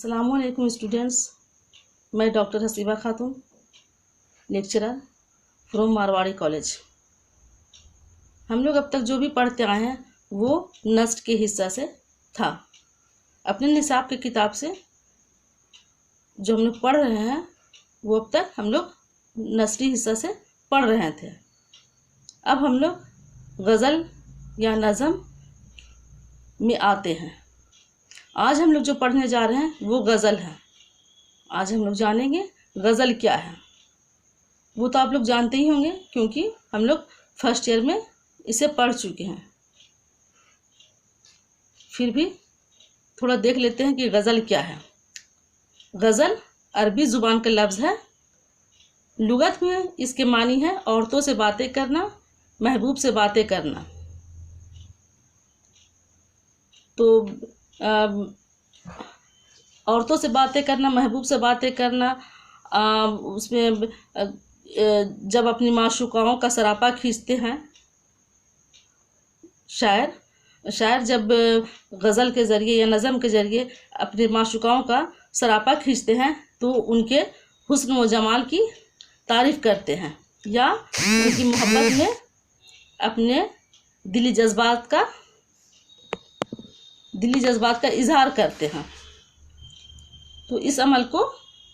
अस्सलामुअलैकुम स्टूडेंट्स, मैं doctor Haseeba Khatoon, lecturer from Marwari college. हम लोग अब तक जो भी पढ़ते आए हैं वो नस्ट के हिस्सा से था। अपने निसाब की किताब से जो हम लोग पढ़ रहे हैं वो अब तक हम लोग नसरी हिस्सा से पढ़ रहे थे। अब हम लोग गज़ल या नज़म में आते हैं। आज हम लोग जो पढ़ने जा रहे हैं वो गज़ल है। आज हम लोग जानेंगे गज़ल क्या है। वो तो आप लोग जानते ही होंगे क्योंकि हम लोग फर्स्ट ईयर में इसे पढ़ चुके हैं। फिर भी थोड़ा देख लेते हैं कि गज़ल क्या है। गज़ल अरबी ज़ुबान का लफ्ज़ है। लुगत में इसके मानी है औरतों से बातें करना, महबूब से बातें करना। तो औरतों से बातें करना, महबूब से बातें करना, उसमें जब अपनी माशूकाओं का सरापा खींचते हैं शायर जब गज़ल के ज़रिए या नज़म के ज़रिए अपने माशूकाओं का सरापा खींचते हैं तो उनके हुस्न व जमाल की तारीफ़ करते हैं या उनकी मोहब्बत में अपने दिली जज्बात का इजहार करते हैं। तो इस अमल को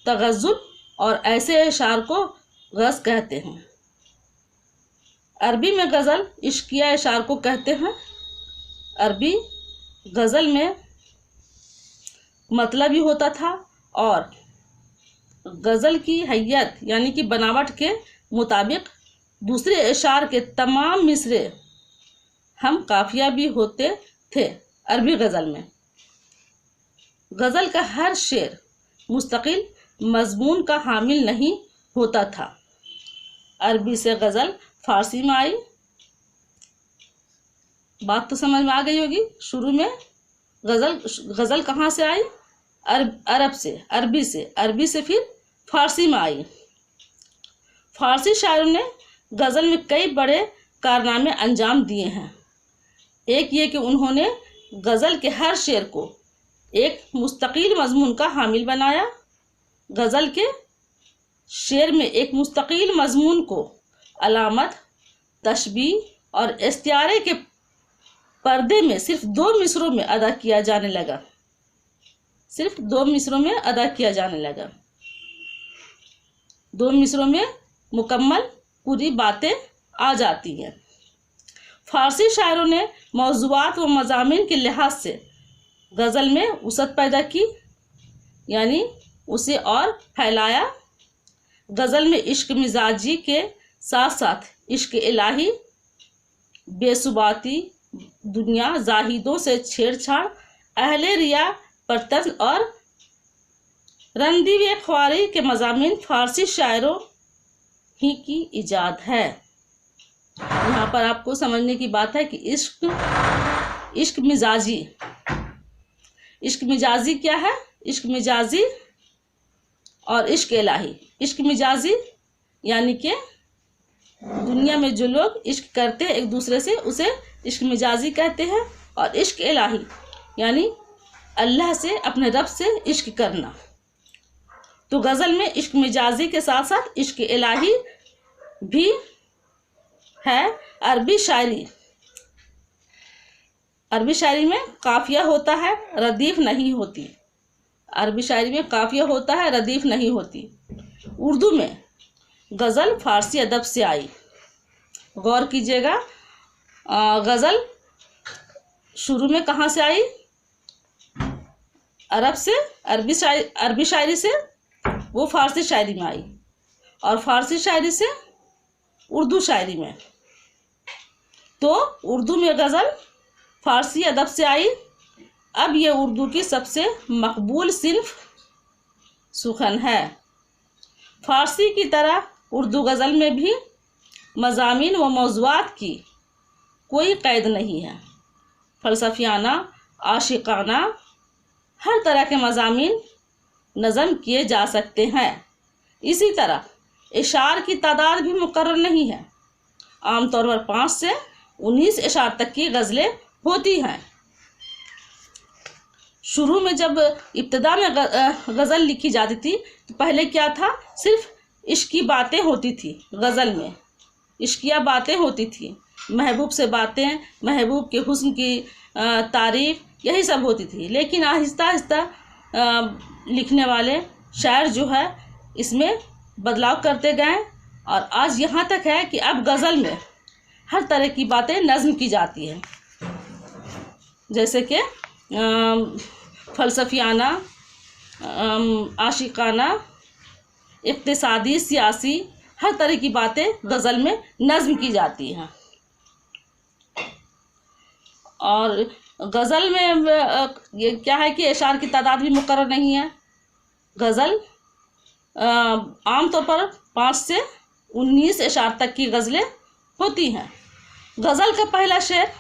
तगज़्ज़ुल और ऐसे इशार को गज़ल कहते हैं। अरबी में गज़ल इश्किया इशार को कहते हैं। अरबी गज़ल में मतलब भी होता था और गज़ल की हैयत यानी कि बनावट के मुताबिक दूसरे इशार के तमाम मिसरे हम काफिया भी होते थे। अरबी गज़ल में गज़ल का हर शेर मुस्तकिल मज़मून का हामिल नहीं होता था। अरबी से गज़ल फ़ारसी में आई। बात तो समझ में आ गई होगी। शुरू में गज़ल कहाँ से आई? अरबी से फिर फ़ारसी में आई। फ़ारसी शायरों ने गज़ल में कई बड़े कारनामे अंजाम दिए हैं। एक ये कि उन्होंने गज़ल के हर शेर को एक मुस्तकिल मज़मून का हामिल बनाया। गज़ल के शेर में एक मुस्तकिल मज़मून को अलामत, तशबीह और इस्तिआरे के पर्दे में सिर्फ 2 मिसरों में अदा किया जाने लगा। सिर्फ 2 मिसरों में अदा किया जाने लगा। 2 मिसरों में मुकम्मल पूरी बातें आ जाती हैं। फ़ारसी शायरों ने मौज़ूआत व मज़ामीन के लिहाज से गज़ल में वसअत पैदा की यानी उसे और फैलाया। गज़ल में इश्क मिजाजी के साथ साथ इश्क इलाही, बेसुबाती दुनिया, जाहिदों से छेड़छाड़, अहले रिया पर तंज और रंदी व ख्वारी के मज़ामीन फ़ारसी शायरों ही की इजाद है। यहाँ पर आपको समझने की बात है कि इश्क मिजाजी क्या है? इश्क मिजाजी और इश्क इलाही। इश्क मिजाजी यानी कि दुनिया में जो लोग इश्क करते हैं एक दूसरे से उसे इश्क मिजाजी कहते हैं। और इश्क इलाही यानी अल्लाह से, अपने रब से इश्क करना। तो गज़ल में इश्क मिजाजी के साथ साथ इश्क इलाही भी है। अरबी शायरी में काफिया होता है, रदीफ नहीं होती। अरबी शायरी में काफिया होता है, रदीफ नहीं होती। उर्दू में गज़ल फ़ारसी अदब से आई। गौर कीजिएगा, गज़ल शुरू में कहाँ से आई? अरबी शायरी से वो फ़ारसी शायरी में आई और फ़ारसी शायरी से उर्दू शायरी में। तो उर्दू में गज़ल फ़ारसी अदब से आई। अब ये उर्दू की सबसे मकबूल सिन्फ सुखन है। फ़ारसी की तरह उर्दू गज़ल में भी मज़ामीन व मौज़ूआत की कोई क़ैद नहीं है। फ़लसफ़ियाना, आशिक़ाना हर तरह के मज़ामीन नज़म किए जा सकते हैं। इसी तरह इशार की तादाद भी मुकर्रर नहीं है। आमतौर पर 5 से 19 इशार तक की गज़लें होती हैं। शुरू में जब इब्तिदा में गज़ल लिखी जाती थी तो पहले क्या था, सिर्फ इश्क की बातें होती थी। गज़ल में इश्किया बातें होती थी, महबूब से बातें, महबूब के हुस्न की तारीफ़, यही सब होती थी। लेकिन आहिस्ता आहिस्ता लिखने वाले शायर जो है इसमें बदलाव करते गए और आज यहाँ तक है कि अब गज़ल में हर तरह की बातें नज़्म की जाती हैं, जैसे कि फ़लसफ़ियाना, आशिकाना, इक़्तिसादी, सियासी, हर तरह की बातें गज़ल में नज़्म की जाती हैं। और गज़ल में ये क्या है कि अशार की तादाद भी मुकर्रर नहीं है। गज़ल आमतौर पर 5 से 19 अशार तक की गज़लें होती हैं। गज़ल का पहला शेर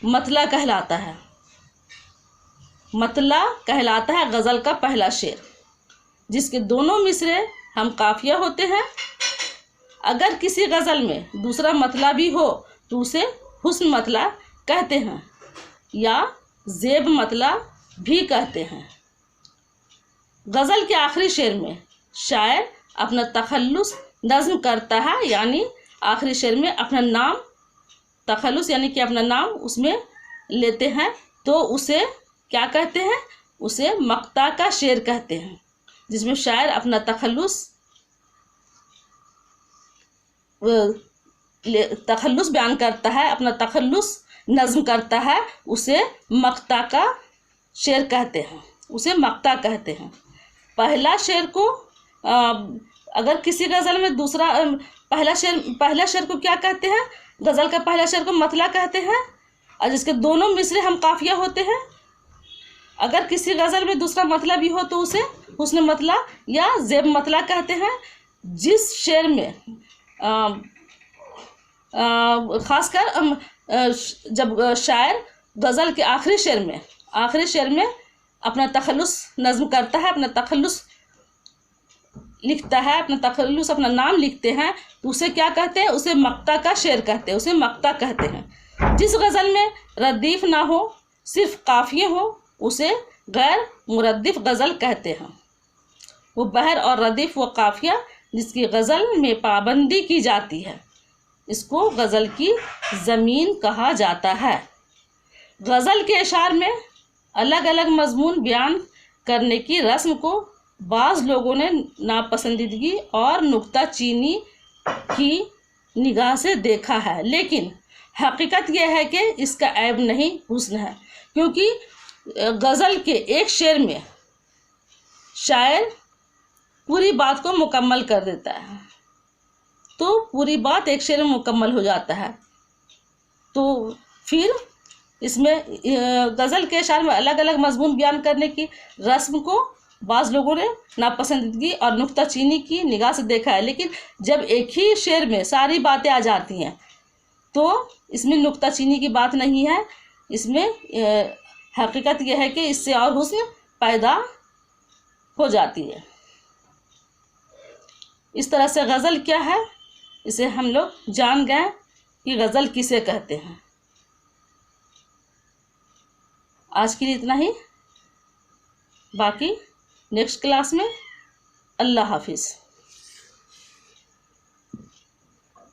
मतला कहलाता है। मतला कहलाता है गज़ल का पहला शेर, जिसके दोनों मिसरे हम काफिया होते हैं। अगर किसी गज़ल में दूसरा मतला भी हो तो उसे हुस्न मतला कहते हैं या ज़ेब मतला भी कहते हैं। गज़ल के आखिरी शेर में शायर अपना तखल्लुस नज़्म करता है, यानी आखिरी शेर में अपना नाम, तखल्लुस यानी कि अपना नाम उसमें लेते हैं, तो उसे क्या कहते हैं, उसे मक्ता का शेर कहते हैं, जिसमें शायर अपना तखल्लुस बयान करता है, अपना तखल्लुस नज़्म करता है, उसे मक्ता का शेर कहते हैं, उसे मक्ता कहते हैं। पहला शेर को अगर किसी गज़ल में दूसरा पहला शेर को क्या कहते हैं, गज़ल का पहला शेर को मतला कहते हैं, और जिसके दोनों मिसरे हम काफिया होते हैं। अगर किसी गज़ल में दूसरा मतला भी हो तो उसे हुस्न मतला या ज़ेब मतला कहते हैं। जिस शेर में ख़ासकर जब शायर गज़ल के आखिरी शेर में अपना तखल्लुस नज़्म करता है, अपना तखल्लुस लिखता है, अपना तखल्लुस, अपना नाम लिखते हैं, तो उसे क्या कहते हैं, उसे मक्ता का शेर कहते हैं, उसे मक्ता कहते हैं। जिस गज़ल में रदीफ़ ना हो, सिर्फ काफ़िये हो, उसे गैर मुरद्दिफ़ गज़ल कहते हैं। वो बहर और रदीफ़ व काफ़िया जिसकी गज़ल में पाबंदी की जाती है, इसको गज़ल की ज़मीन कहा जाता है। गज़ल के अशार में अलग अलग मज़मून बयान करने की रस्म को बाज़ लोगों ने नापसंदीदगी और नुक्ताचीनी की निगाह से देखा है, लेकिन हकीकत यह है कि इसका ऐब नहीं, हुस्न है। क्योंकि गज़ल के एक शेर में शायर पूरी बात को मुकम्मल कर देता है, तो पूरी बात एक शेर में मुकम्मल हो जाता है। तो फिर इसमें गज़ल के अशार में अलग अलग मज़मून बयान करने की रस्म को बाज़ लोगों ने नापसंदीदगी और नुक्ताचीनी की निगाह से देखा है, लेकिन जब एक ही शेर में सारी बातें आ जाती हैं तो इसमें नुक्ताचीनी की बात नहीं है। इसमें हकीकत यह है कि इससे और हुस्न पैदा हो जाती है। इस तरह से गज़ल क्या है, इसे हम लोग जान गए कि गज़ल किसे कहते हैं। आज के लिए इतना ही, बाकी नेक्स्ट क्लास में। अल्लाह हाफिज़।